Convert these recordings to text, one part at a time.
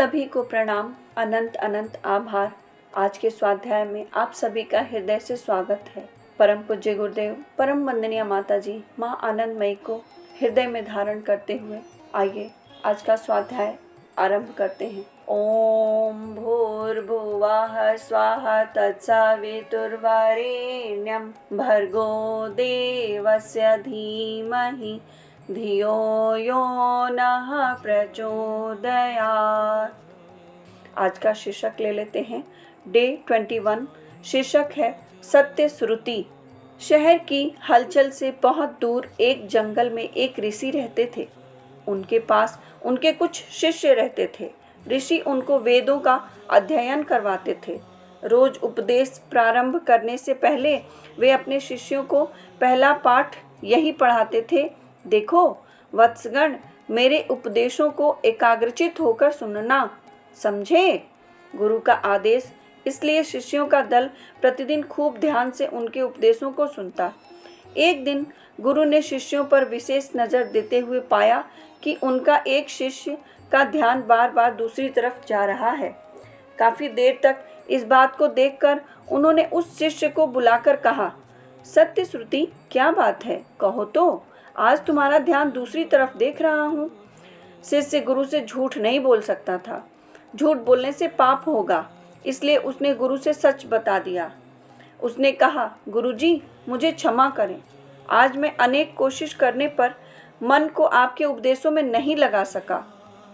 सभी को प्रणाम, अनंत अनंत आभार। आज के स्वाध्याय में आप सभी का हृदय से स्वागत है। परम पूज्य गुरुदेव, परम वंदनीय माता जी माँ आनंदमयी को हृदय में धारण करते हुए आइए आज का स्वाध्याय आरंभ करते हैं। ओम भूर्भुवः स्वाहा तत्सवितुर्वरेण्यं भर्गो देवस्य धीमहि धियो यो नः प्रचोदयात्। आज का शीर्षक ले लेते हैं। डे 21 शीर्षक है सत्य श्रुति। शहर की हलचल से बहुत दूर एक जंगल में एक ऋषि रहते थे। उनके पास उनके कुछ शिष्य रहते थे। ऋषि उनको वेदों का अध्ययन करवाते थे। रोज उपदेश प्रारंभ करने से पहले वे अपने शिष्यों को पहला पाठ यही पढ़ाते थे। देखो वत्सगण, मेरे उपदेशों को एकाग्रचित होकर सुनना, समझे? गुरु का आदेश। इसलिए शिष्यों का दल प्रतिदिन खूब ध्यान से उनके उपदेशों को सुनता। एक दिन गुरु ने शिष्यों पर विशेष नज़र देते हुए पाया कि उनका एक शिष्य का ध्यान बार बार दूसरी तरफ जा रहा है। काफ़ी देर तक इस बात को देखकर उन्होंने उस शिष्य को बुलाकर कहा, सत्य श्रुति, क्या बात है? कहो तो, आज तुम्हारा ध्यान दूसरी तरफ देख रहा हूँ। शिष्य गुरु से झूठ नहीं बोल सकता था। झूठ बोलने से पाप होगा, इसलिए उसने गुरु से सच बता दिया। उसने कहा, गुरुजी, मुझे क्षमा करें। आज मैं अनेक कोशिश करने पर मन को आपके उपदेशों में नहीं लगा सका।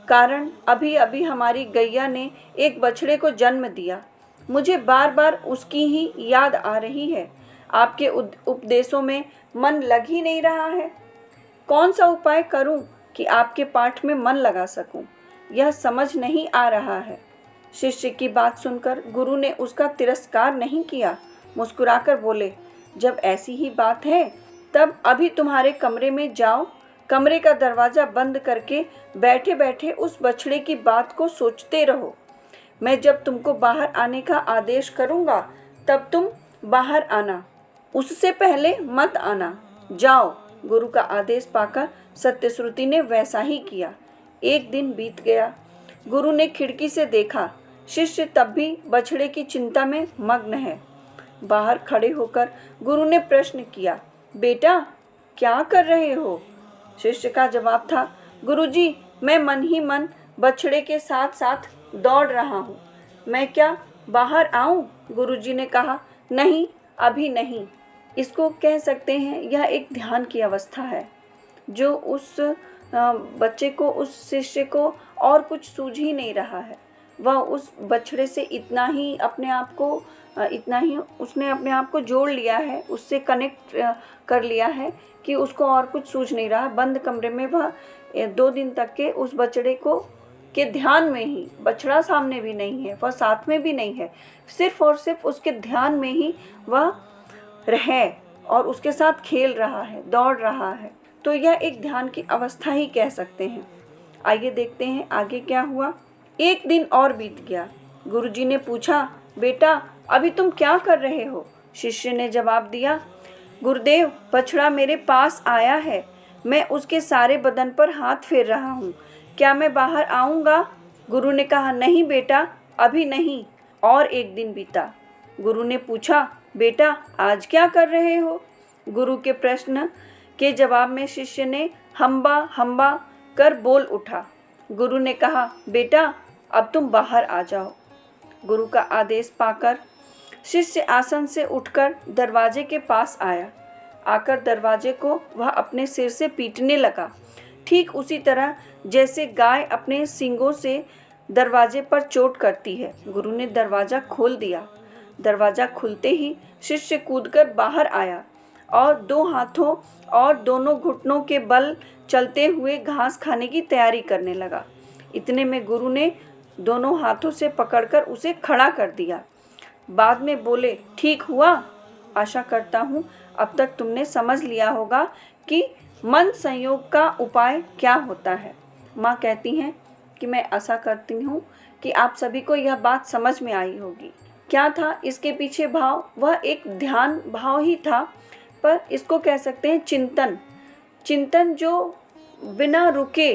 कारण अभी अभी हमारी गैया ने एक बछड़े को जन्म दिया। मुझे बार बार उसकी ही याद आ रही है। आपके उपदेशों में मन लग ही नहीं रहा है। कौन सा उपाय करूं कि आपके पाठ में मन लगा सकूं? यह समझ नहीं आ रहा है। शिष्य की बात सुनकर गुरु ने उसका तिरस्कार नहीं किया। मुस्कुराकर बोले, जब ऐसी ही बात है तब अभी तुम्हारे कमरे में जाओ। कमरे का दरवाज़ा बंद करके बैठे बैठे उस बछड़े की बात को सोचते रहो। मैं जब तुमको बाहर आने का आदेश करूँगा तब तुम बाहर आना, उससे पहले मत आना। जाओ। गुरु का आदेश पाकर सत्यश्रुति ने वैसा ही किया। एक दिन बीत गया। गुरु ने खिड़की से देखा, शिष्य तब भी बछड़े की चिंता में मग्न है। बाहर खड़े होकर गुरु ने प्रश्न किया, बेटा, क्या कर रहे हो? शिष्य का जवाब था, गुरुजी, मैं मन ही मन बछड़े के साथ साथ दौड़ रहा हूँ। मैं क्या बाहर आऊँ? गुरुजी ने कहा, नहीं, अभी नहीं। इसको कह सकते हैं यह एक ध्यान की अवस्था है। जो उस बच्चे को, उस शिष्य को और कुछ सूझ ही नहीं रहा है। वह उस बछड़े से इतना ही उसने अपने आप को जोड़ लिया है, उससे कनेक्ट कर लिया है कि उसको और कुछ सूझ नहीं रहा। बंद कमरे में वह 2 दिन तक के उस बछड़े के ध्यान में ही, बछड़ा सामने भी नहीं है, वह साथ में भी नहीं है, सिर्फ और सिर्फ उसके ध्यान में ही वह रहे और उसके साथ खेल रहा है, दौड़ रहा है। तो यह एक ध्यान की अवस्था ही कह सकते हैं। आइए देखते हैं आगे क्या हुआ। एक दिन और बीत गया। गुरुजी ने पूछा, बेटा, अभी तुम क्या कर रहे हो? शिष्य ने जवाब दिया, गुरुदेव, बछड़ा मेरे पास आया है। मैं उसके सारे बदन पर हाथ फेर रहा हूँ। क्या मैं बाहर आऊँगा? गुरु ने कहा, नहीं बेटा, अभी नहीं। और एक दिन बीता। गुरु ने पूछा, बेटा, आज क्या कर रहे हो? गुरु के प्रश्न के जवाब में शिष्य ने हम्बा हम्बा कर बोल उठा। गुरु ने कहा, बेटा, अब तुम बाहर आ जाओ। गुरु का आदेश पाकर शिष्य आसन से उठकर दरवाजे के पास आया। आकर दरवाजे को वह अपने सिर से पीटने लगा, ठीक उसी तरह जैसे गाय अपने सींगों से दरवाजे पर चोट करती है। गुरु ने दरवाज़ा खोल दिया। दरवाज़ा खुलते ही शिष्य कूदकर बाहर आया और 2 हाथों और दोनों घुटनों के बल चलते हुए घास खाने की तैयारी करने लगा। इतने में गुरु ने दोनों हाथों से पकड़कर उसे खड़ा कर दिया। बाद में बोले, ठीक हुआ? आशा करता हूँ अब तक तुमने समझ लिया होगा कि मन संयोग का उपाय क्या होता है। माँ कहती हैं कि मैं आशा करती हूँ कि आप सभी को यह बात समझ में आई होगी। क्या था इसके पीछे भाव? वह एक ध्यान भाव ही था, पर इसको कह सकते हैं चिंतन जो बिना रुके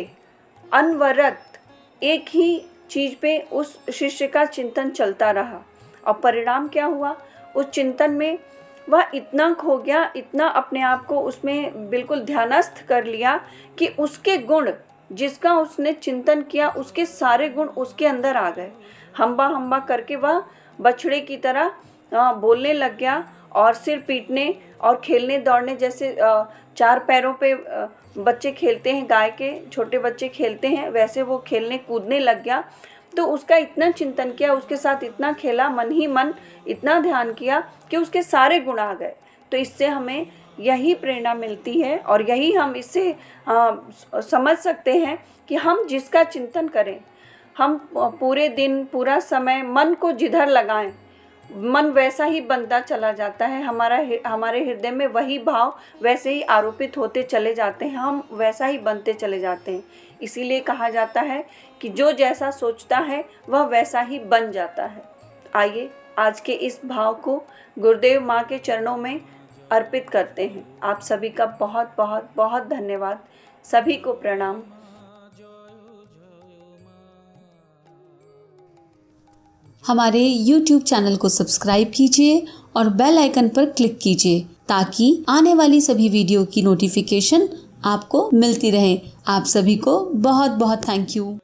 अनवरत एक ही चीज़ पे उस शिष्य का चिंतन चलता रहा और परिणाम क्या हुआ, उस चिंतन में वह इतना खो गया, इतना अपने आप को उसमें बिल्कुल ध्यानस्थ कर लिया कि उसके गुण, जिसका उसने चिंतन किया, उसके सारे गुण उसके अंदर आ गए। हम्बा हम्बा करके वह बछड़े की तरह बोलने लग गया और सिर पीटने और खेलने दौड़ने, जैसे 4 पैरों पे बच्चे खेलते हैं, गाय के छोटे बच्चे खेलते हैं, वैसे वो खेलने कूदने लग गया। तो उसका इतना चिंतन किया, उसके साथ इतना खेला, मन ही मन इतना ध्यान किया कि उसके सारे गुण आ गए। तो इससे हमें यही प्रेरणा मिलती है और यही हम इससे समझ सकते हैं कि हम जिसका चिंतन करें, हम पूरे दिन पूरा समय मन को जिधर लगाएं, मन वैसा ही बनता चला जाता है। हमारे हृदय में वही भाव वैसे ही आरोपित होते चले जाते हैं, हम वैसा ही बनते चले जाते हैं। इसीलिए कहा जाता है कि जो जैसा सोचता है वह वैसा ही बन जाता है। आइए आज के इस भाव को गुरुदेव माँ के चरणों में अर्पित करते हैं। आप सभी का बहुत बहुत बहुत धन्यवाद। सभी को प्रणाम। हमारे YouTube चैनल को सब्सक्राइब कीजिए और बेल आइकन पर क्लिक कीजिए ताकि आने वाली सभी वीडियो की नोटिफिकेशन आपको मिलती रहे। आप सभी को बहुत बहुत थैंक यू।